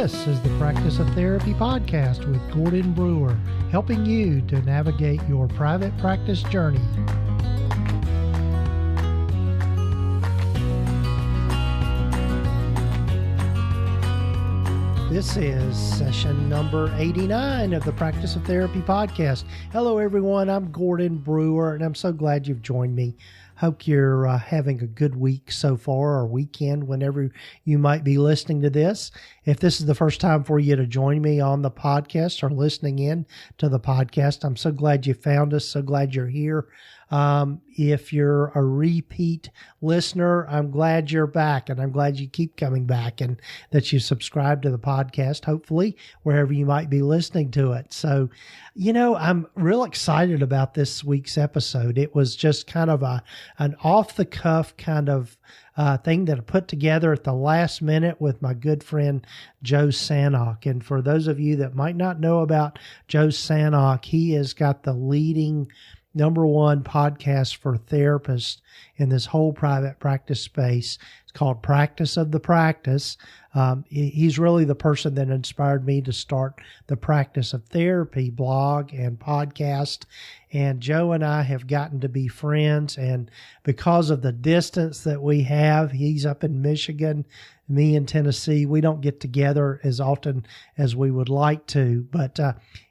This is the Practice of Therapy podcast with Gordon Brewer, helping you to navigate your private practice journey. This is session number 89 of the Practice of Therapy podcast. Hello, everyone. I'm Gordon Brewer, and I'm so glad you've joined me. Hope you're having a good week so far, or weekend, whenever you might be listening to this. If this is the first time for you to join me on the podcast or listening in to the podcast, I'm so glad you found us. So glad you're here. If you're a repeat listener, I'm glad you're back, and I'm glad you keep coming back and that you subscribe to the podcast, hopefully, wherever you might be listening to it. So, I'm real excited about this week's episode. It was just kind of an off-the-cuff kind of thing that I put together at the last minute with my good friend, Joe Sanok. And for those of you that might not know about Joe Sanok, he has got the leading #1 podcast for therapists in this whole private practice space. It's called Practice of the Practice. He's really the person that inspired me to start the Practice of Therapy blog and podcast. And Joe and I have gotten to be friends. And because of the distance that we have, he's up in Michigan, me in Tennessee. We don't get together as often as we would like to. But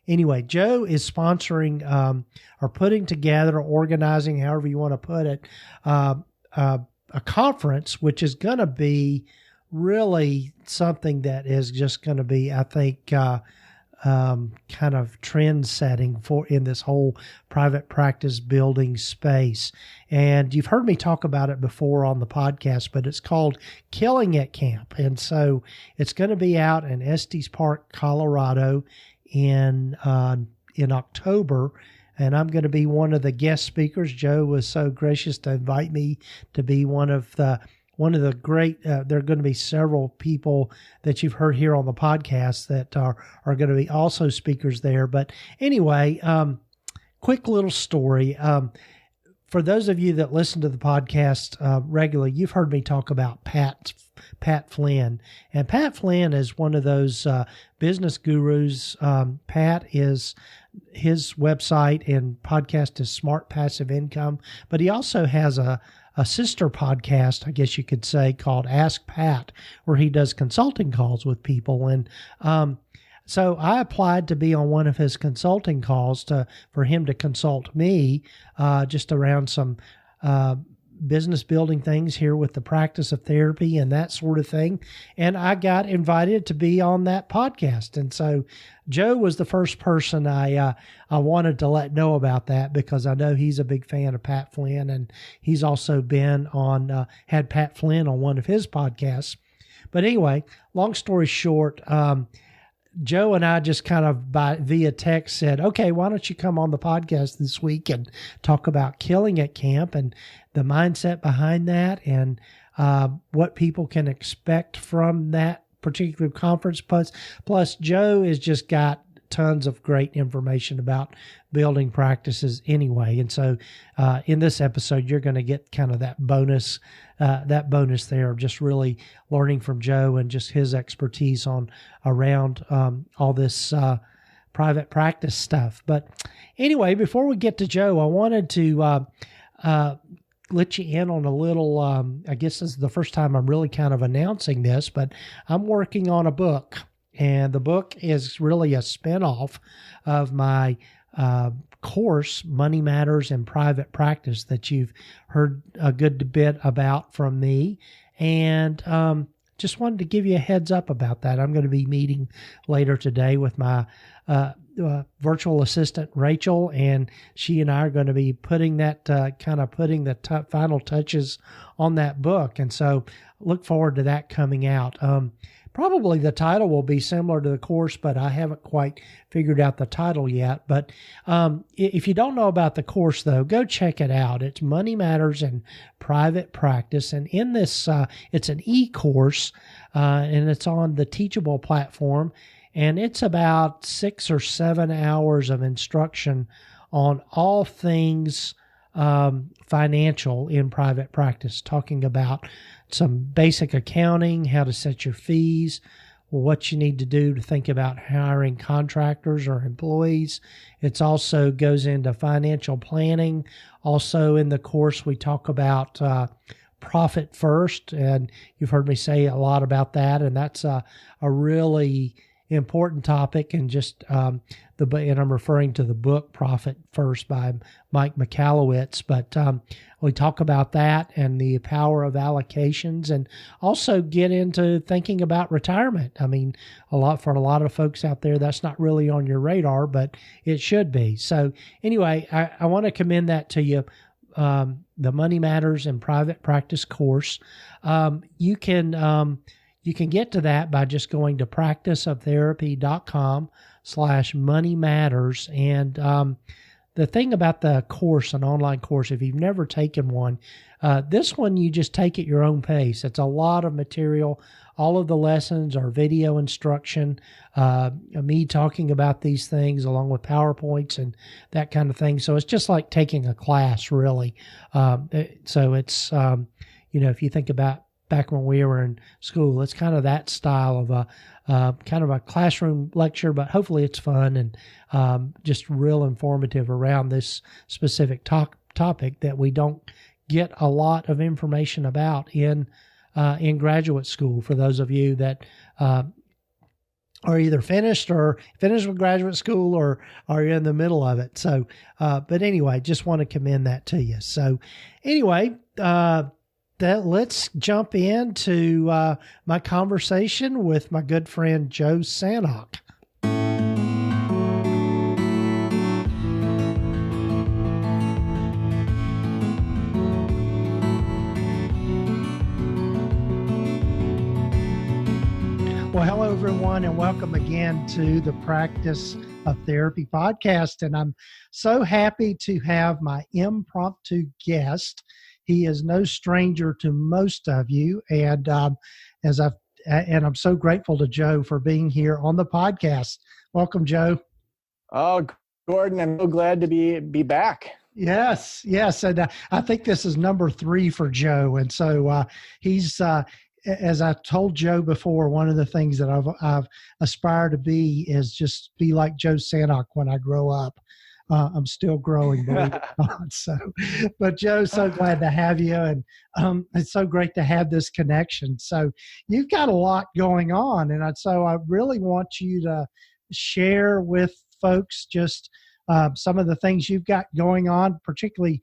anyway, Joe is sponsoring or putting together, organizing, however you want to put it, a conference, which is going to be really something that is just going to be, I think, kind of trend setting in this whole private practice building space. And you've heard me talk about it before on the podcast, but it's called Killing It Camp. And so it's going to be out in Estes Park, Colorado in October. And I'm going to be one of the guest speakers. Joe was so gracious to invite me to be one of the great, there are going to be several people that you've heard here on the podcast that are going to be also speakers there. But anyway, quick little story. For those of you that listen to the podcast regularly, you've heard me talk about Pat Flynn. And Pat Flynn is one of those business gurus. Pat is, his website and podcast is Smart Passive Income, but he also has a sister podcast, I guess you could say, called Ask Pat, where he does consulting calls with people. And so I applied to be on one of his consulting calls for him to consult me just around some business building things here with the Practice of Therapy and that sort of thing. And I got invited to be on that podcast. And so Joe was the first person I wanted to let know about that, because I know he's a big fan of Pat Flynn, and he's also been had Pat Flynn on one of his podcasts. But anyway, long story short, Joe and I just kind of via text said, okay, why don't you come on the podcast this week and talk about Killing It Camp and the mindset behind that, and what people can expect from that particular conference. Plus Joe has just got tons of great information about building practices anyway. And so in this episode, you're going to get kind of that bonus there of just really learning from Joe and just his expertise around all this private practice stuff. But anyway, before we get to Joe, I wanted to let you in on a little, I guess this is the first time I'm really kind of announcing this, but I'm working on a book. And the book is really a spinoff of my course, Money Matters in Private Practice, that you've heard a good bit about from me. And just wanted to give you a heads up about that. I'm going to be meeting later today with my virtual assistant, Rachel, and she and I are going to be putting that putting the final touches on that book. And so look forward to that coming out. Probably the title will be similar to the course, but I haven't quite figured out the title yet. But if you don't know about the course, though, go check it out. It's Money Matters in Private Practice. And in this, it's an e-course, and it's on the Teachable platform. And it's about 6 or 7 hours of instruction on all things financial in private practice, talking about some basic accounting, how to set your fees, what you need to do to think about hiring contractors or employees. It's also goes into financial planning. Also in the course, we talk about profit first, and you've heard me say a lot about that, and that's a really important topic. And just and I'm referring to the book Profit First by Mike Michalowicz, but we talk about that and the power of allocations, and also get into thinking about retirement. I mean, for a lot of folks out there, that's not really on your radar, but it should be. So anyway, I want to commend that to you. The Money Matters in Private Practice course. You can get to that by just going to practiceoftherapy.com/money matters. And the thing about the course, an online course, if you've never taken one, this one you just take at your own pace. It's a lot of material. All of the lessons are video instruction, me talking about these things along with PowerPoints and that kind of thing. So it's just like taking a class, really. So it's, if you think about back when we were in school, it's kind of that style of kind of a classroom lecture, but hopefully it's fun and just real informative around this specific topic that we don't get a lot of information about in graduate school. For those of you that are either finished with graduate school or are in the middle of it. So, but anyway, just want to commend that to you. So anyway, let's jump into my conversation with my good friend, Joe Sanok. Well, hello, everyone, and welcome again to the Practice of Therapy podcast. And I'm so happy to have my impromptu guest. He is no stranger to most of you, and I'm so grateful to Joe for being here on the podcast. Welcome, Joe. Oh, Gordon, I'm so glad to be back. Yes, and I think this is number 3 for Joe, and so he's. As I told Joe before, one of the things that I've aspired to be is just be like Joe Sanok when I grow up. I'm still growing, believe it or not. So, but Joe, so glad to have you, and it's so great to have this connection. So you've got a lot going on, and so I really want you to share with folks just some of the things you've got going on, particularly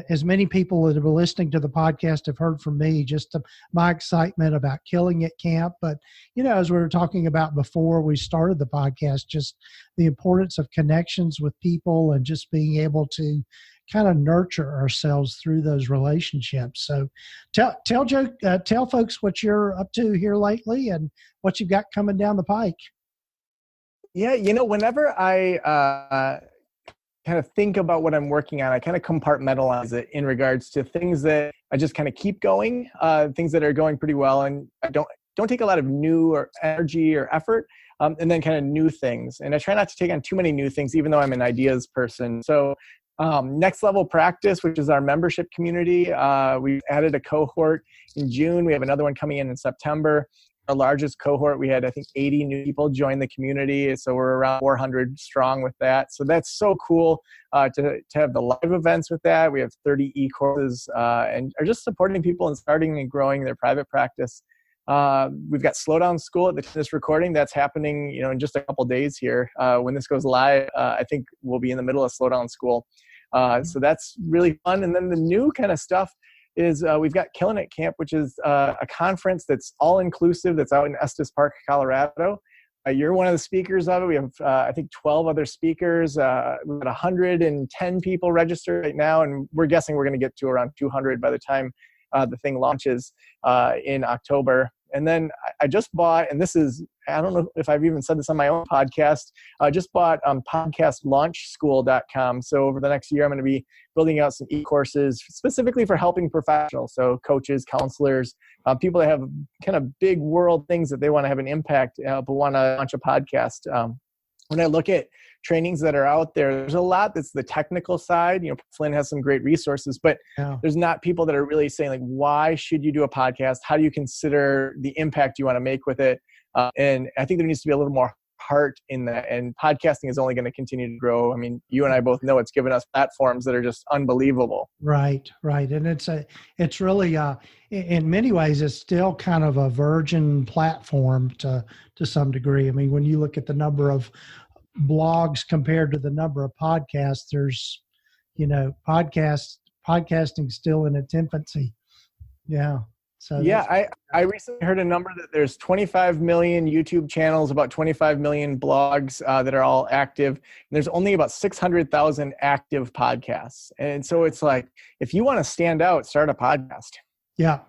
as many people that have been listening to the podcast have heard from me, just my excitement about Killing It Camp. But, as we were talking about before we started the podcast, just the importance of connections with people and just being able to kind of nurture ourselves through those relationships. So tell Joe, tell folks what you're up to here lately and what you've got coming down the pike. Yeah, whenever I kind of think about what I'm working on, I kind of compartmentalize it in regards to things that I just kind of keep going, things that are going pretty well, and I don't take a lot of new or energy or effort, and then kind of new things. And I try not to take on too many new things, even though I'm an ideas person. So Next Level Practice, which is our membership community, we added a cohort in June. We have another one coming in September. Our largest cohort, we had, I think, 80 new people join the community. So we're around 400 strong with that. So that's so cool to have the live events with that. We have 30 e-courses and are just supporting people and starting and growing their private practice. We've got Slowdown School at this recording. That's happening, in just a couple days here. When this goes live, I think we'll be in the middle of Slowdown School. So that's really fun. And then the new kind of stuff is we've got Killing It Camp, which is a conference that's all-inclusive, that's out in Estes Park, Colorado. You're one of the speakers of it. We have, I think, 12 other speakers. We've got 110 people registered right now, and we're guessing we're going to get to around 200 by the time the thing launches in October. And then I just bought, and this is, I don't know if I've even said this on my own podcast, I just bought podcastlaunchschool.com. So over the next year, I'm going to be building out some e-courses specifically for helping professionals. So coaches, counselors, people that have kind of big world things that they want to have an impact, but want to launch a podcast. When I look at trainings that are out there, there's a lot that's the technical side. Flynn has some great resources, but there's not people that are really saying, like, why should you do a podcast? How do you consider the impact you want to make with it? And I think there needs to be a little more heart in that. And podcasting is only going to continue to grow. I mean, you and I both know it's given us platforms that are just unbelievable. Right. And it's really, in many ways, it's still kind of a virgin platform to some degree. I mean, when you look at the number of blogs compared to the number of podcasts, there's, podcasting still in its infancy. Yeah. So yeah, I recently heard a number that there's 25 million YouTube channels, about 25 million blogs that are all active. And there's only about 600,000 active podcasts. And so it's like, if you want to stand out, start a podcast. Yeah.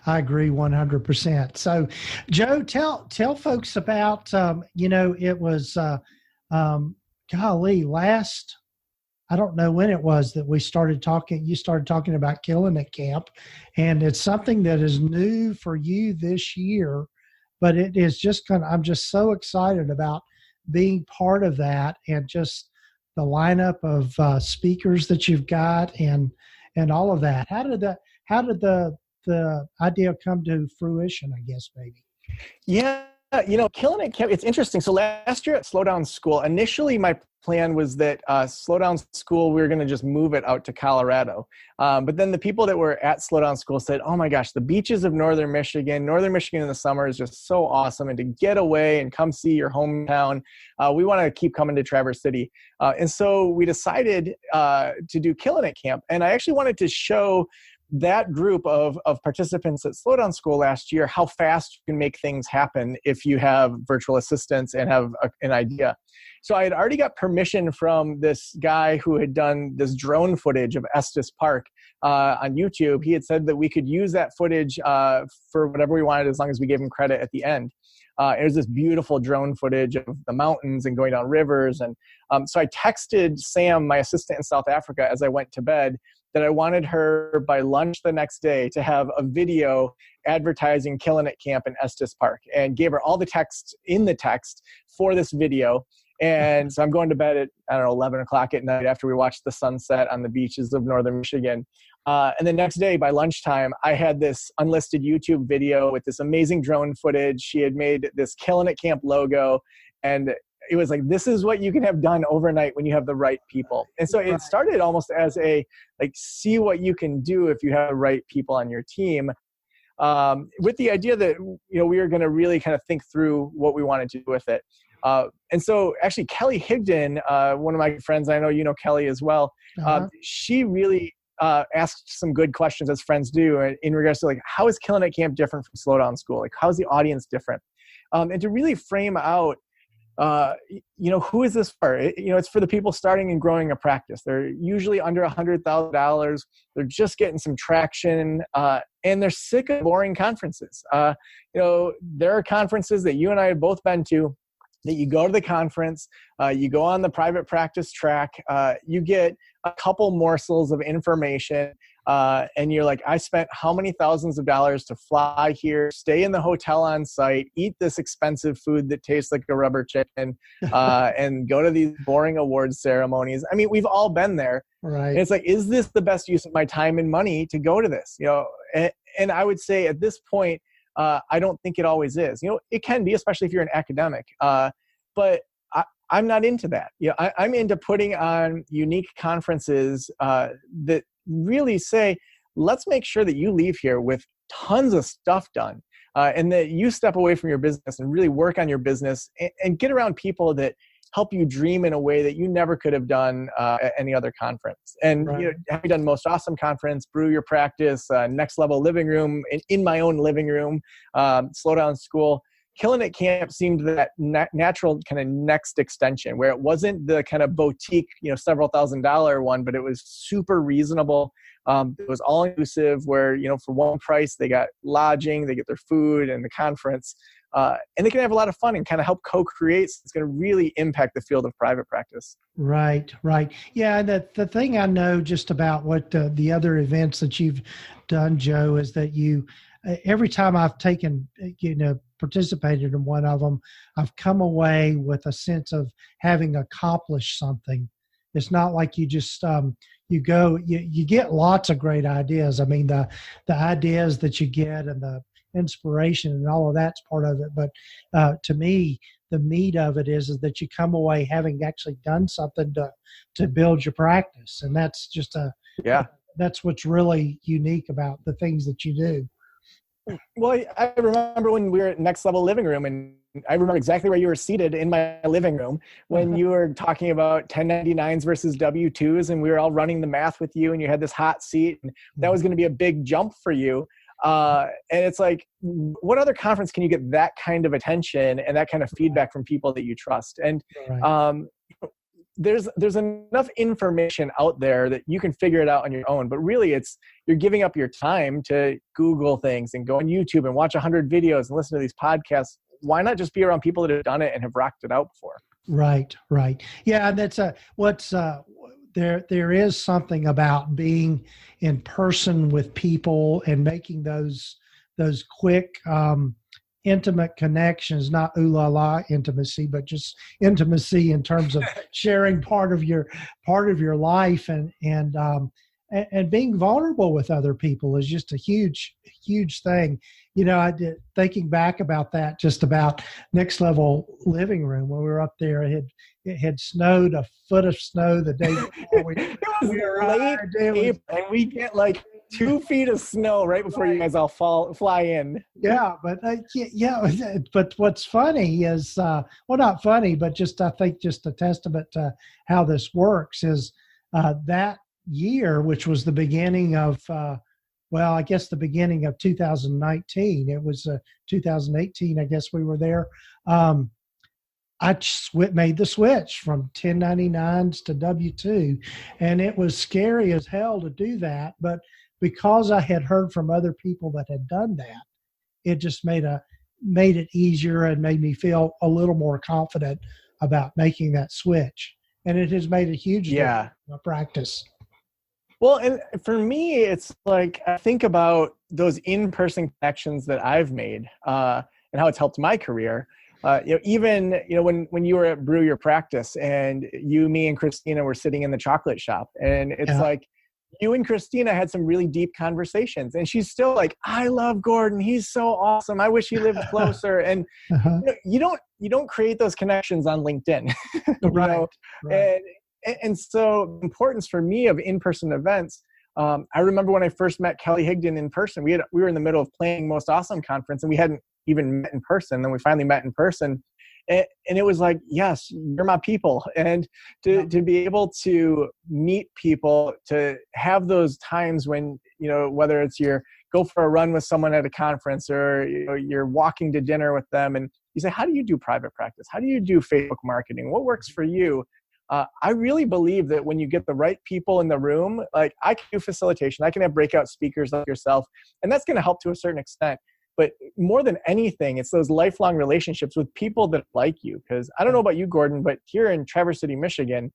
I agree 100%. So, Joe, tell folks about, it was, last, I don't know when it was that you started talking about Killing It Camp, and it's something that is new for you this year, but it is just I'm just so excited about being part of that, and just the lineup of speakers that you've got and all of that. How did the idea come to fruition, I guess, maybe? Yeah. Killing It Camp, it's interesting. So last year at Slowdown School, initially my plan was that Slowdown School, we were going to just move it out to Colorado. But then the people that were at Slowdown School said, oh my gosh, the beaches of Northern Michigan in the summer is just so awesome. And to get away and come see your hometown, we want to keep coming to Traverse City. And so we decided to do Killing It Camp. And I actually wanted to show that group of participants at Slowdown School last year how fast you can make things happen if you have virtual assistants and have an idea. So I had already got permission from this guy who had done this drone footage of Estes Park on YouTube. He had said that we could use that footage for whatever we wanted as long as we gave him credit at the end. It was this beautiful drone footage of the mountains and going down rivers. And so I texted Sam, my assistant in South Africa, as I went to bed, that I wanted her by lunch the next day to have a video advertising Killing It Camp in Estes Park, and gave her all the text in the text for this video. And so I'm going to bed at, 11 o'clock at night after we watched the sunset on the beaches of Northern Michigan. And the next day by lunchtime, I had this unlisted YouTube video with this amazing drone footage. She had made this Killing It Camp logo, and it was like, this is what you can have done overnight when you have the right people. And so it started almost as see what you can do if you have the right people on your team, with the idea that, we were going to really kind of think through what we wanted to do with it. And so actually Kelly Higdon, one of my friends, I know you know Kelly as well, she really asked some good questions, as friends do, in regards to how is Killing It Camp different from Slowdown School? How is the audience different? And to really frame out, who is this for? It's for the people starting and growing a practice. They're usually under $100,000. They're just getting some traction, and they're sick of boring conferences. There are conferences that you and I have both been to, that you go to the conference, you go on the private practice track, you get a couple morsels of information, and you're like, I spent how many thousands of dollars to fly here, stay in the hotel on site, eat this expensive food that tastes like a rubber chicken, and go to these boring awards ceremonies. I mean, we've all been there. Right. And it's like, is this the best use of my time and money to go to this? And I would say at this point, I don't think it always is. It can be, especially if you're an academic. But I'm not into that. I'm into putting on unique conferences that really say, let's make sure that you leave here with tons of stuff done, and that you step away from your business and really work on your business and get around people that help you dream in a way that you never could have done at any other conference. And have you done Most Awesome Conference, Brew Your Practice, Next Level Living Room, in my own living room, Slowdown School. Killing It Camp seemed that natural kind of next extension, where it wasn't the kind of boutique, several $1,000 one, but it was super reasonable. It was all inclusive, where, for one price, they got lodging, they get their food and the conference, and they can have a lot of fun and kind of help co-create. It's going to really impact the field of private practice. Right. Yeah. The thing I know just about what the other events that you've done, Joe, is that every time I've participated in one of them, I've come away with a sense of having accomplished something. It's not like you just you get lots of great ideas. I mean, the ideas that you get and inspiration and all of that's part of it. But to me, the meat of it is that you come away having actually done something to build your practice. And that's just that's what's really unique about the things that you do. Well, I remember when we were at Next Level Living Room, and I remember exactly where you were seated in my living room when you were talking about 1099s versus W-2s, and we were all running the math with you, and you had this hot seat, and that was going to be a big jump for you. And it's like, what other conference can you get that kind of attention and that kind of feedback from people that you trust? And there's enough information out there that you can figure it out on your own, but really you're giving up your time to Google things and go on YouTube and watch 100 videos and listen to these podcasts. Why not just be around people that have done it and have rocked it out before? Right. Yeah. And that's there is something about being in person with people and making those quick, intimate connections, not ooh la la intimacy, but just intimacy in terms of sharing part of your life and being vulnerable with other people is just a huge thing. Thinking back about that, just about Next Level Living Room, when we were up there, it had snowed a foot of snow the day before. It was late April, and we get like 2 feet of snow right before you guys all fly in. Yeah, but but what's funny is, not funny, but I think just a testament to how this works is that year, which was the beginning of, I guess the beginning of 2019. It was 2018, I guess we were there. I made the switch from 1099s to W-2, and it was scary as hell to do that. But because I had heard from other people that had done that, it just made it easier and made me feel a little more confident about making that switch. And it has made a huge difference in my practice. Well, and for me, it's like I think about those in-person connections that I've made and how it's helped my career. Even when you were at Brew Your Practice and you, me, and Christina were sitting in the chocolate shop, and it's like you and Christina had some really deep conversations, and she's still like, "I love Gordon. He's so awesome. I wish he lived closer." And you don't create those connections on LinkedIn, right? And so the importance for me of in-person events. I remember when I first met Kelly Higdon in person. We were in the middle of planning Most Awesome Conference, and we hadn't even met in person. Then we finally met in person, and it was like, yes, you're my people. And to be able to meet people, to have those times when, whether it's go for a run with someone at a conference, or you're walking to dinner with them, and you say, how do you do private practice? How do you do Facebook marketing? What works for you? I really believe that when you get the right people in the room, like I can do facilitation, I can have breakout speakers like yourself, and that's going to help to a certain extent. But more than anything, it's those lifelong relationships with people that like you. Because I don't know about you, Gordon, but here in Traverse City, Michigan,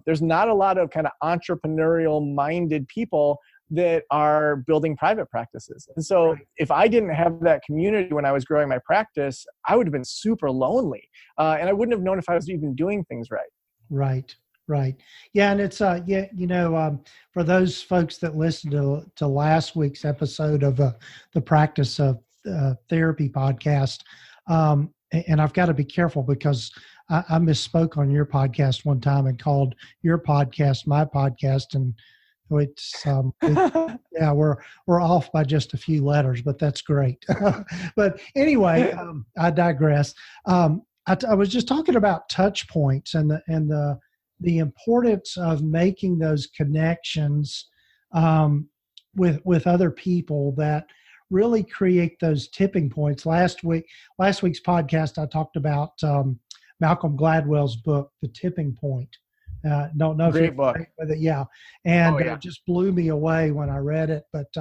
there's not a lot of kind of entrepreneurial-minded people that are building private practices. And so if I didn't have that community when I was growing my practice, I would have been super lonely. And I wouldn't have known if I was even doing things right. Right. Yeah. And it's, for those folks that listened to last week's episode of the Practice of Therapy podcast, and I've got to be careful because I misspoke on your podcast one time and called your podcast my podcast, and it's we're off by just a few letters, but that's great. But anyway, I digress. I was just talking about touch points and the importance of making those connections with other people that really create those tipping points. Last week's podcast, I talked about Malcolm Gladwell's book, The Tipping Point. Don't know Great if you're book. With it, and it just blew me away when I read it. But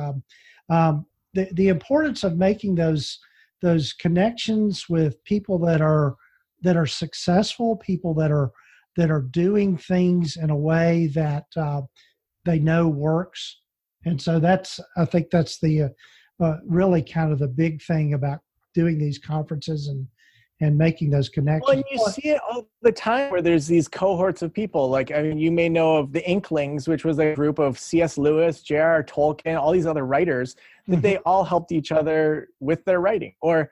the importance of making those connections with people that are successful, people that are doing things in a way that they know works. And so I think that's the really kind of the big thing about doing these conferences and making those connections. Well, and you see it all the time where there's these cohorts of people. Like, I mean, you may know of the Inklings, which was a group of C.S. Lewis, J.R.R. Tolkien, all these other writers, that they all helped each other with their writing. Or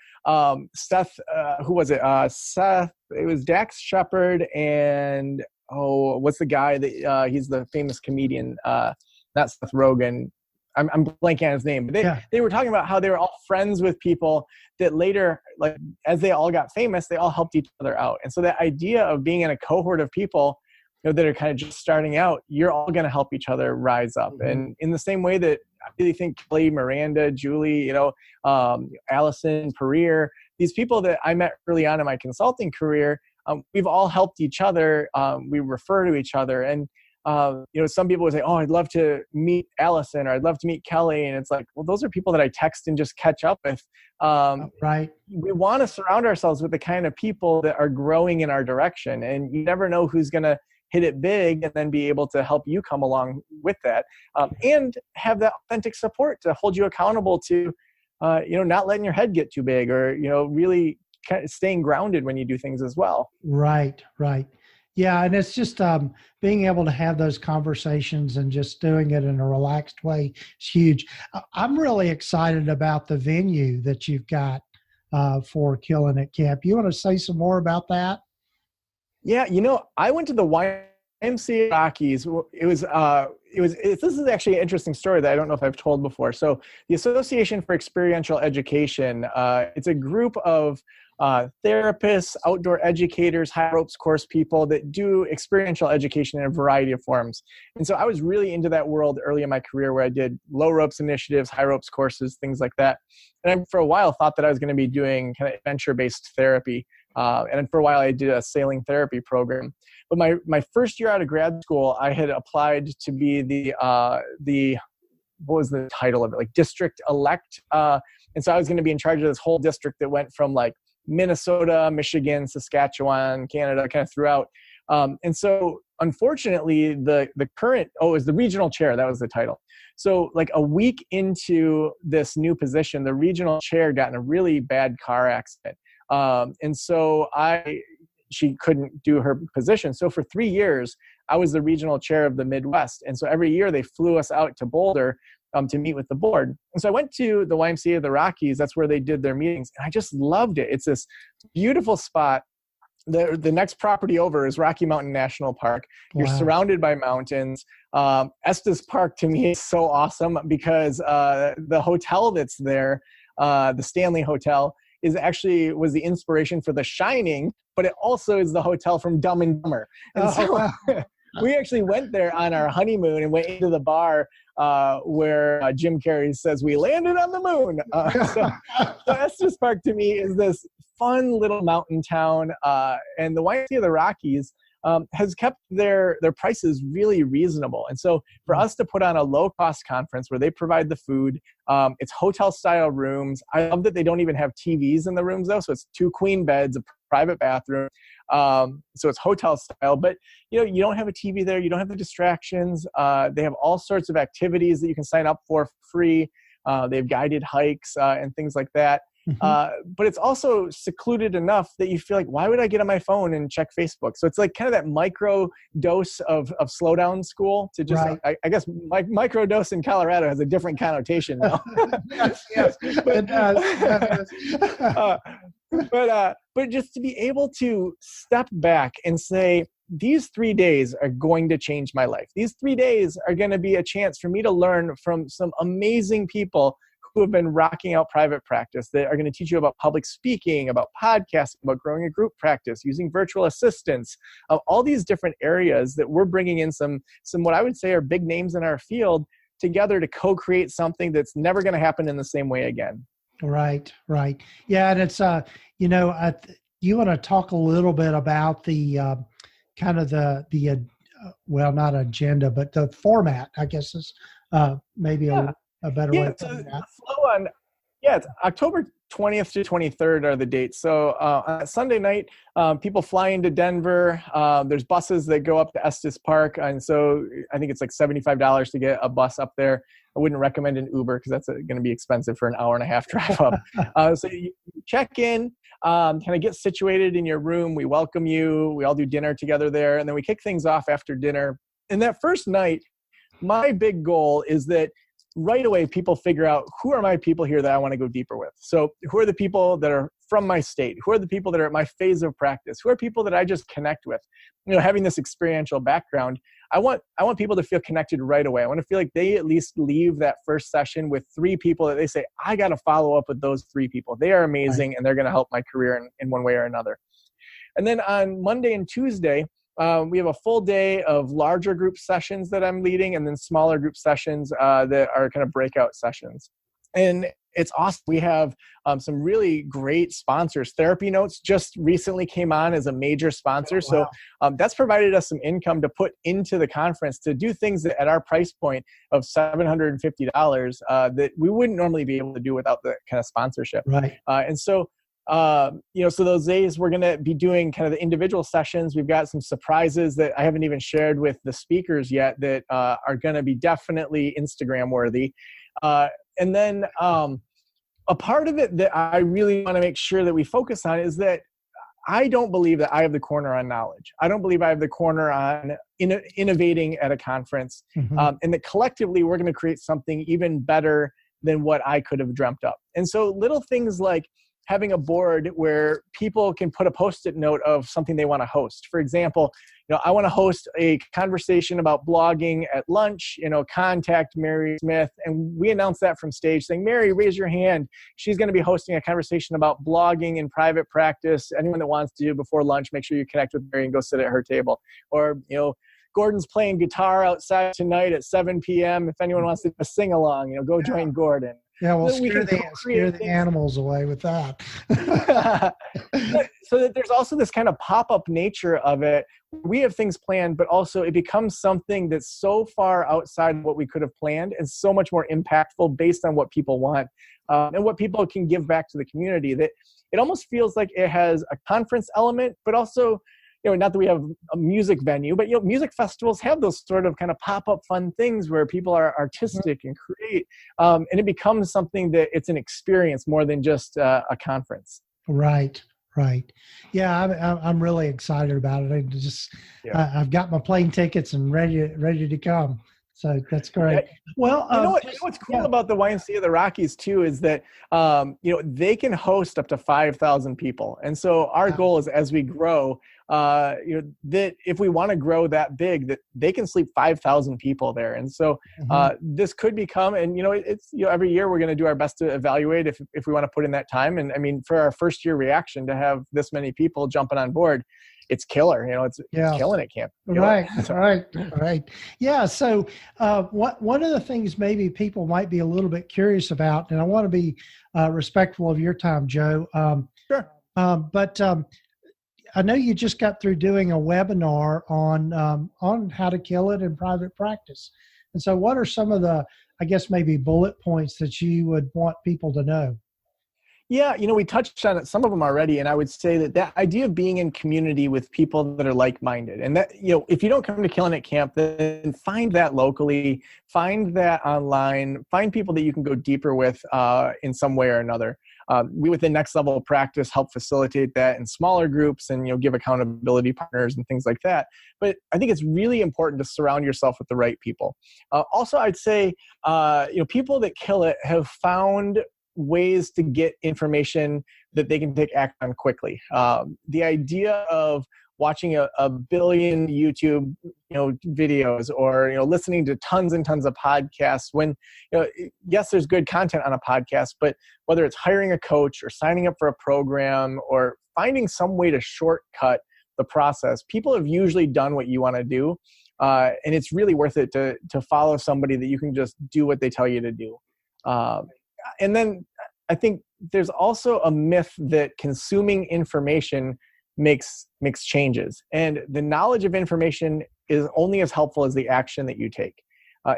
Seth, who was it? Seth, it was Dax Shepard and, what's the guy that, he's the famous comedian, not Seth Rogen. I'm blanking on his name, but they were talking about how they were all friends with people that later, like as they all got famous, they all helped each other out. And so that idea of being in a cohort of people, you know, that are kind of just starting out, you're all going to help each other rise up. Mm-hmm. And in the same way that I really think Kelly, Miranda, Julie, you know, Allison, Pereer, these people that I met early on in my consulting career, we've all helped each other. We refer to each other. And you know, some people would say, "Oh, I'd love to meet Allison," or "I'd love to meet Kelly," and it's like, well, those are people that I text and just catch up with. Right. We want to surround ourselves with the kind of people that are growing in our direction, and you never know who's going to hit it big and then be able to help you come along with that, and have that authentic support to hold you accountable to, you know, not letting your head get too big, or, you know, really kind of staying grounded when you do things as well. Right. Right. Yeah, and it's just being able to have those conversations and just doing it in a relaxed way is huge. I'm really excited about the venue that you've got for Killing It Camp. You want to say some more about that? Yeah, you know, I went to the YMCA Rockies. This is actually an interesting story that I don't know if I've told before. So the Association for Experiential Education, it's a group of therapists, outdoor educators, high ropes course people that do experiential education in a variety of forms. And so I was really into that world early in my career, where I did low ropes initiatives, high ropes courses, things like that. And I, for a while, thought that I was going to be doing kind of adventure-based therapy. And for a while, I did a sailing therapy program. But my first year out of grad school, I had applied to be the what was the title of it? Like district elect. And so I was going to be in charge of this whole district that went from like Minnesota, Michigan, Saskatchewan, Canada, kind of throughout. And so unfortunately, the current, it was the regional chair. That was the title. So like a week into this new position, the regional chair got in a really bad car accident. And so she couldn't do her position. So for 3 years, I was the regional chair of the Midwest. And so every year they flew us out to Boulder to meet with the board. And so I went to the YMCA of the Rockies. That's where they did their meetings. And I just loved it. It's this beautiful spot. The next property over is Rocky Mountain National Park. You're surrounded by mountains. Estes Park to me is so awesome because the hotel that's there, the Stanley Hotel, was the inspiration for The Shining, but it also is the hotel from Dumb and Dumber. And we actually went there on our honeymoon and went into the bar where Jim Carrey says we landed on the moon. So Estes Park to me is this fun little mountain town, and the YMCA of the Rockies has kept their prices really reasonable. And so for us to put on a low-cost conference where they provide the food, it's hotel-style rooms. I love that they don't even have TVs in the rooms, though. So it's 2 queen beds, a private bathroom. So it's hotel-style. But, you know, you don't have a TV there. You don't have the distractions. They have all sorts of activities that you can sign up for free. They have guided hikes and things like that. But it's also secluded enough that you feel like, why would I get on my phone and check Facebook? So it's like kind of that micro dose of slowdown school to just, I guess micro dose in Colorado has a different connotation now. yes, it does. But just to be able to step back and say, these 3 days are going to change my life. These 3 days are going to be a chance for me to learn from some amazing people who have been rocking out private practice, that are going to teach you about public speaking, about podcasting, about growing a group practice, using virtual assistants, all these different areas that we're bringing in some what I would say are big names in our field together to co-create something that's never going to happen in the same way again. Right. Yeah. And it's, you know, you want to talk a little bit about the kind of the well, not agenda, but the format, I guess is maybe a better way of putting that. It's October 20th to 23rd are the dates. So on Sunday night, people fly into Denver. There's buses that go up to Estes Park. And so I think it's like $75 to get a bus up there. I wouldn't recommend an Uber because that's going to be expensive for an hour and a half drive up. So you check in. kind of get situated in your room. We welcome you. We all do dinner together there. And then we kick things off after dinner. And that first night, my big goal is that right away, people figure out who are my people here that I want to go deeper with. So who are the people that are from my state? Who are the people that are at my phase of practice? Who are people that I just connect with? Having this experiential background, I want people to feel connected right away. I want to feel like they at least leave that first session with 3 people that they say, I got to follow up with those 3 people. They are amazing, and they're going to help my career in one way or another. And then on Monday and Tuesday, we have a full day of larger group sessions that I'm leading, and then smaller group sessions that are kind of breakout sessions. And it's awesome. We have some really great sponsors. TherapyNotes just recently came on as a major sponsor. Oh, wow. So that's provided us some income to put into the conference to do things that at our price point of $750 that we wouldn't normally be able to do without the kind of sponsorship. Right. And so so those days we're going to be doing kind of the individual sessions. We've got some surprises that I haven't even shared with the speakers yet that are going to be definitely Instagram worthy. And then a part of it that I really want to make sure that we focus on is that I don't believe that I have the corner on knowledge. I don't believe I have the corner on innovating at a conference, and that collectively we're going to create something even better than what I could have dreamt up. And so little things like having a board where people can put a Post-it note of something they want to host. For example, I want to host a conversation about blogging at lunch, contact Mary Smith. And we announce that from stage saying, Mary, raise your hand. She's going to be hosting a conversation about blogging in private practice. Anyone that wants to do before lunch, make sure you connect with Mary and go sit at her table. Or, Gordon's playing guitar outside tonight at 7 p.m. If anyone wants to sing along, go join Gordon. Yeah, we'll scare the animals away with that. So that there's also this kind of pop-up nature of it. We have things planned, but also it becomes something that's so far outside what we could have planned and so much more impactful based on what people want and what people can give back to the community, that it almost feels like it has a conference element, but also not that we have a music venue, but music festivals have those sort of kind of pop-up fun things where people are artistic and create, and it becomes something that it's an experience more than just a conference. Right. Yeah, I'm really excited about it. I've got my plane tickets and ready to come. So that's great. Well, what's cool about the YMCA of the Rockies too is that they can host up to 5,000 people, and so our goal is as we grow, that if we want to grow that big, that they can sleep 5,000 people there, and so this could become, and it's every year we're going to do our best to evaluate if we want to put in that time, and I mean for our first year reaction to have this many people jumping on board. It's killer, it's killing it, camp. Right. Yeah. So, one of the things maybe people might be a little bit curious about, and I want to be respectful of your time, Joe. Sure. But I know you just got through doing a webinar on how to kill it in private practice, and so what are some of the, I guess, maybe bullet points that you would want people to know? Yeah, we touched on some of them already, and I would say that idea of being in community with people that are like-minded, and that, if you don't come to Killing It Camp, then find that locally, find that online, find people that you can go deeper with in some way or another. We, within Next Level Practice, help facilitate that in smaller groups and, give accountability partners and things like that. But I think it's really important to surround yourself with the right people. Also, I'd say, people that kill it have found ways to get information that they can take action on quickly. The idea of watching a billion YouTube videos or listening to tons and tons of podcasts when yes, there's good content on a podcast, but whether it's hiring a coach or signing up for a program or finding some way to shortcut the process, people have usually done what you want to do, and it's really worth it to follow somebody that you can just do what they tell you to do. And then I think there's also a myth that consuming information makes changes. And the knowledge of information is only as helpful as the action that you take.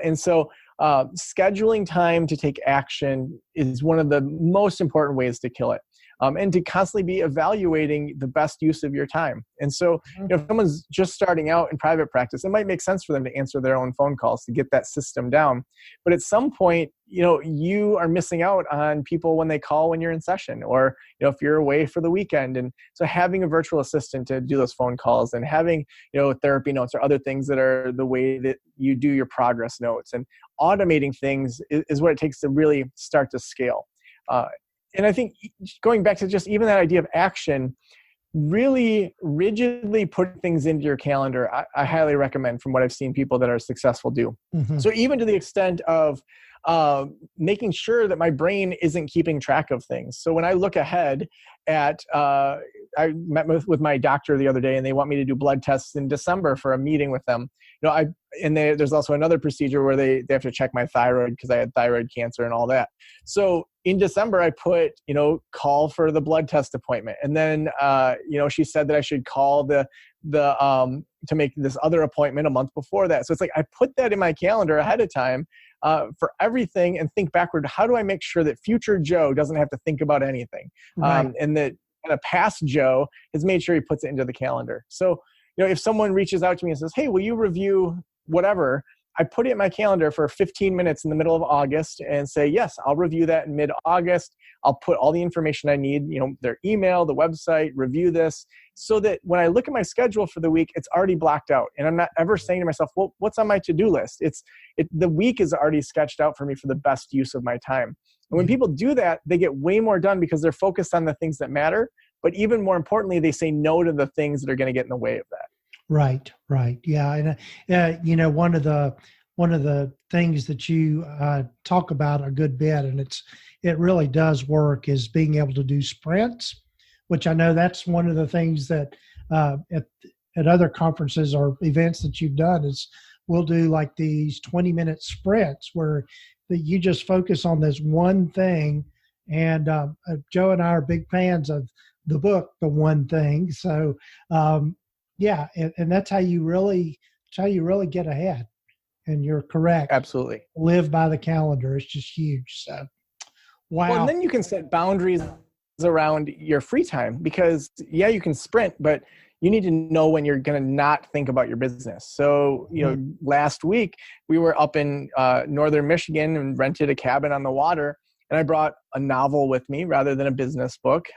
And so scheduling time to take action is one of the most important ways to kill it. and to constantly be evaluating the best use of your time. And so, if someone's just starting out in private practice, it might make sense for them to answer their own phone calls to get that system down. But at some point, you are missing out on people when they call when you're in session, or, if you're away for the weekend. And so having a virtual assistant to do those phone calls, and having, TherapyNotes or other things that are the way that you do your progress notes, and automating things is what it takes to really start to scale. And I think going back to just even that idea of action, really rigidly putting things into your calendar, I highly recommend, from what I've seen people that are successful do. So even to the extent of making sure that my brain isn't keeping track of things. So when I look ahead at, I met with my doctor the other day, and they want me to do blood tests in December for a meeting with them. There's also another procedure where they have to check my thyroid, because I had thyroid cancer and all that. So in December, I put, call for the blood test appointment. And then, she said that I should call to make this other appointment a month before that. So it's like, I put that in my calendar ahead of time for everything, and think backward. How do I make sure that future Joe doesn't have to think about anything? Right. And that kind of past Joe has made sure he puts it into the calendar. So, if someone reaches out to me and says, hey, will you review whatever? I put it in my calendar for 15 minutes in the middle of August and say, yes, I'll review that in mid-August. I'll put all the information I need, their email, the website, review this, so that when I look at my schedule for the week, it's already blocked out. And I'm not ever saying to myself, well, what's on my to-do list? The week is already sketched out for me for the best use of my time. And when people do that, they get way more done, because they're focused on the things that matter. But even more importantly, they say no to the things that are going to get in the way of that. Right. Yeah. And, one of the things that you talk about a good bit, and it really does work, is being able to do sprints, which I know that's one of the things that at other conferences or events that you've done is we'll do like these 20-minute sprints where you just focus on this one thing. And Joe and I are big fans of the book, The One Thing. So, yeah, and that's how you really get ahead. And you're correct. Absolutely. Live by the calendar. It's just huge. So, wow. Well, and then you can set boundaries around your free time, because you can sprint, but you need to know when you're going to not think about your business. So, last week we were up in northern Michigan and rented a cabin on the water, and I brought a novel with me rather than a business book.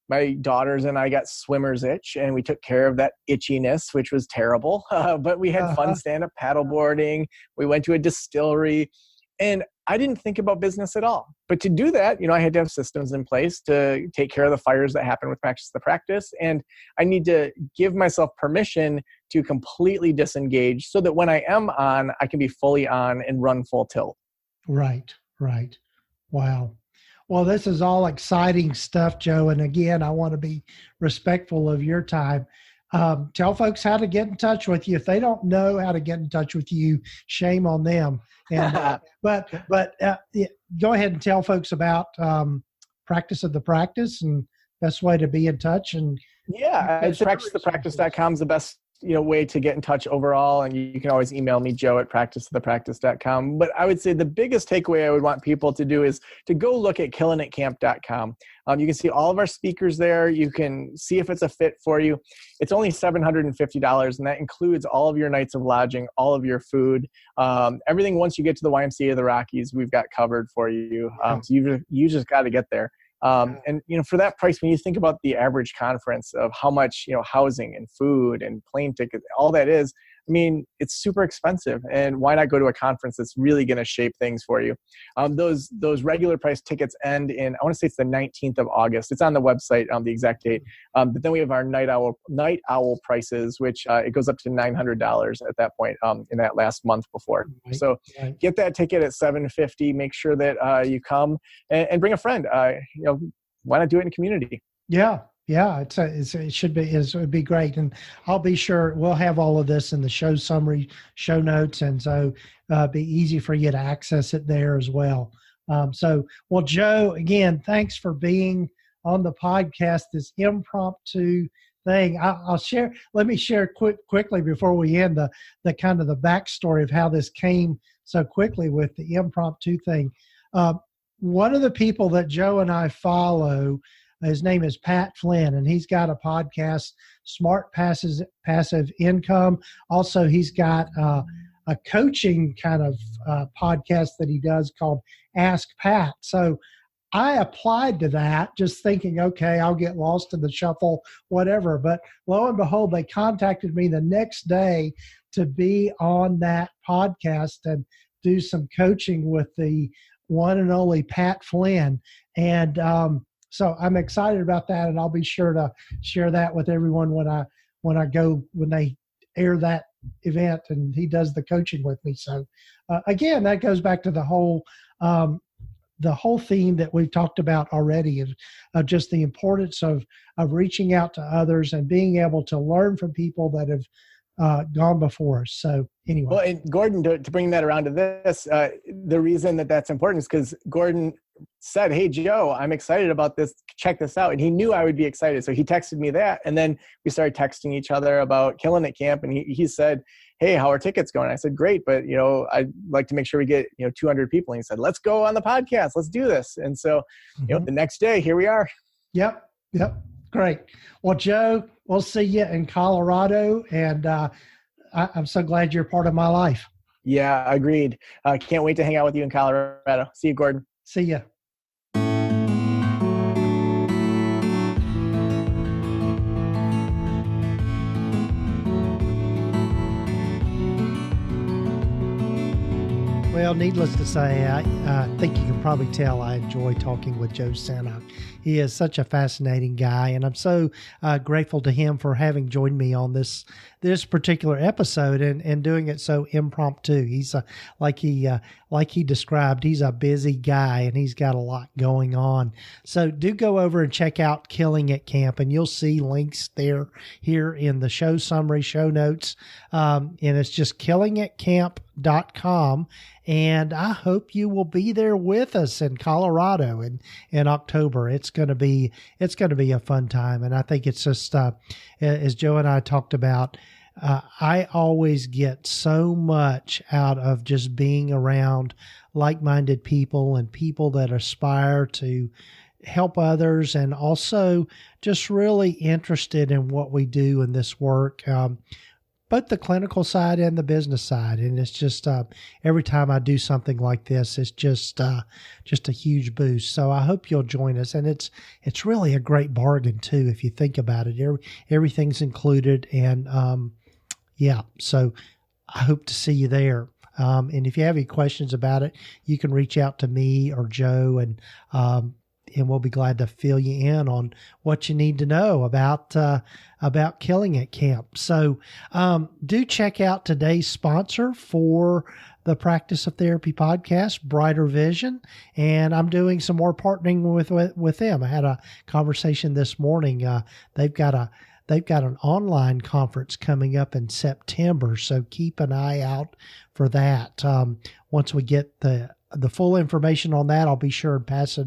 My daughters and I got swimmer's itch, and we took care of that itchiness, which was terrible. But we had fun stand-up paddleboarding. We went to a distillery, and I didn't think about business at all. But to do that, I had to have systems in place to take care of the fires that happen with Practice the Practice. And I need to give myself permission to completely disengage, so that when I am on, I can be fully on and run full tilt. Right. Wow. Well, this is all exciting stuff, Joe. And again, I want to be respectful of your time. Tell folks how to get in touch with you. If they don't know how to get in touch with you, shame on them. And, but go ahead and tell folks about Practice of the Practice and best way to be in touch. And practicethepractice.com is the best way to get in touch overall. And you can always email me, Joe at practicethepractice.com. But I would say the biggest takeaway I would want people to do is to go look at killingitcamp.com. You can see all of our speakers there. You can see if it's a fit for you. It's only $750, and that includes all of your nights of lodging, all of your food, everything. Once you get to the YMCA of the Rockies, we've got covered for you. So you just got to get there. And, for that price, when you think about the average conference of how much, housing and food and plane tickets, all that is, it's super expensive. And why not go to a conference that's really going to shape things for you? Those regular price tickets end in, I want to say it's the 19th of August. It's on the website, the exact date. But then we have our night owl prices, which it goes up to $900 at that point in that last month before. Right. So get that ticket at $750. Make sure that you come and bring a friend. Why not do it in community? Yeah. It would be great. And I'll be sure we'll have all of this in the show summary, show notes. And so be easy for you to access it there as well. Well, Joe, again, thanks for being on the podcast, this impromptu thing. Let me share quickly before we end the kind of the backstory of how this came so quickly with the impromptu thing. one of the people that Joe and I follow, his name is Pat Flynn, and he's got a podcast, Smart Passive Income. Also, he's got a coaching kind of podcast that he does called Ask Pat. So I applied to that just thinking, okay, I'll get lost in the shuffle, whatever. But lo and behold, they contacted me the next day to be on that podcast and do some coaching with the one and only Pat Flynn. And so I'm excited about that, and I'll be sure to share that with everyone when they air that event and he does the coaching with me. So again, that goes back to the whole theme that we've talked about already of just the importance of reaching out to others and being able to learn from people that have gone before us. So anyway. Well, and Gordon, to bring that around to this, the reason that that's important is because Gordon said, "Hey, Joe, I'm excited about this. Check this out." And he knew I would be excited. So he texted me that. And then we started texting each other about Killing It Camp. And he said, "Hey, how are tickets going?" I said, "Great, but I'd like to make sure we get 200 people." And he said, "Let's go on the podcast. Let's do this." And so, the next day, here we are. Yep. Great. Well, Joe, we'll see you in Colorado, and I'm so glad you're part of my life. Yeah, agreed. Can't wait to hang out with you in Colorado. See you, Gordon. See ya. Well, needless to say, I think you can probably tell I enjoy talking with Joe Sanok. He is such a fascinating guy, and I'm so grateful to him for having joined me on this particular episode and doing it so impromptu. He's like he described, he's a busy guy and he's got a lot going on. So do go over and check out Killing It Camp, and you'll see links here in the show summary, show notes, and it's just killingitcamp.com. And I hope you will be there with us in Colorado in October. It's going to be a fun time. And I think it's just, as Joe and I talked about, I always get so much out of just being around like-minded people and people that aspire to help others, and also just really interested in what we do in this work. Both the clinical side and the business side. And it's just, every time I do something like this, it's just a huge boost. So I hope you'll join us. And it's really a great bargain too, if you think about it. Everything's included. And, so I hope to see you there. And if you have any questions about it, you can reach out to me or Joe, and we'll be glad to fill you in on what you need to know about Killing It Camp. So do check out today's sponsor for the Practice of Therapy podcast, Brighter Vision, and I'm doing some more partnering with them. I had a conversation this morning. They've got an online conference coming up in September, so keep an eye out for that. Once we get the full information on that, I'll be sure and pass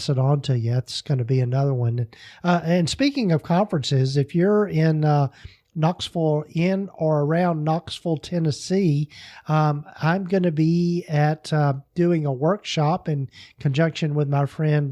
it on to you. It's going to be another one. And speaking of conferences, if you're in Knoxville, in or around Knoxville, Tennessee, I'm going to be at doing a workshop in conjunction with my friend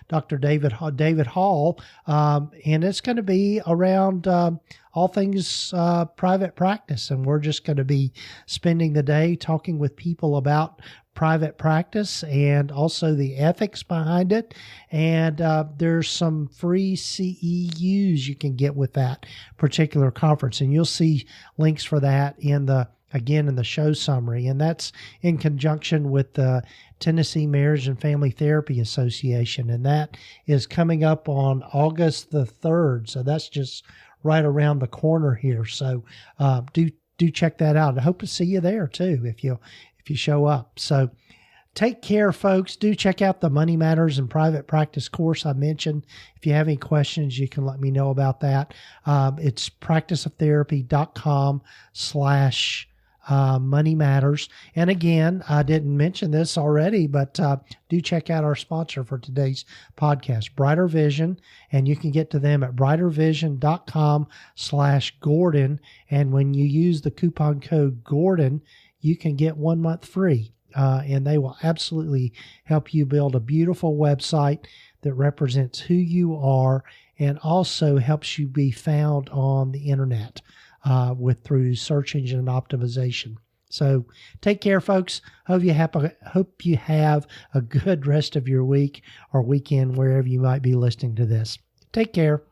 Dr. David Hall, and it's going to be around all things private practice, and we're just going to be spending the day talking with people about private practice and also the ethics behind it. And there's some free CEUs you can get with that particular conference. And you'll see links for that in the show summary. And that's in conjunction with the Tennessee Marriage and Family Therapy Association. And that is coming up on August the 3rd. So that's just right around the corner here. So do check that out. I hope to see you there too, if you show up. So take care, folks. Do check out the Money Matters and Private Practice course I mentioned. If you have any questions, you can let me know about that. It's practiceoftherapy.com/Money Matters. And again, I didn't mention this already, but do check out our sponsor for today's podcast, Brighter Vision. And you can get to them at brightervision.com/Gordon. And when you use the coupon code Gordon, you can get 1 month free and they will absolutely help you build a beautiful website that represents who you are and also helps you be found on the internet through search engine optimization. So take care, folks. Hope you have a good rest of your week or weekend, wherever you might be listening to this. Take care.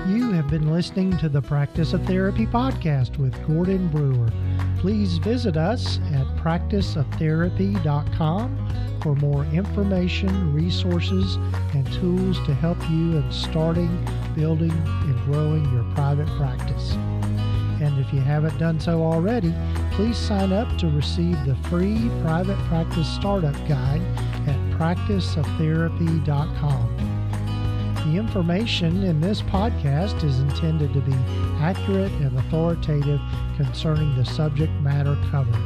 You have been listening to the Practice of Therapy podcast with Gordon Brewer. Please visit us at practiceoftherapy.com for more information, resources, and tools to help you in starting, building, and growing your private practice. And if you haven't done so already, please sign up to receive the free private practice startup guide at practiceoftherapy.com. The information in this podcast is intended to be accurate and authoritative concerning the subject matter covered.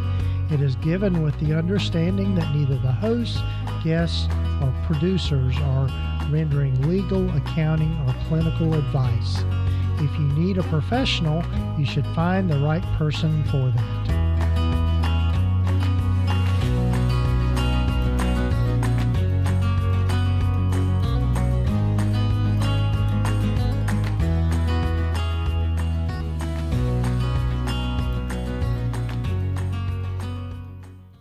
It is given with the understanding that neither the hosts, guests, or producers are rendering legal, accounting, or clinical advice. If you need a professional, you should find the right person for that.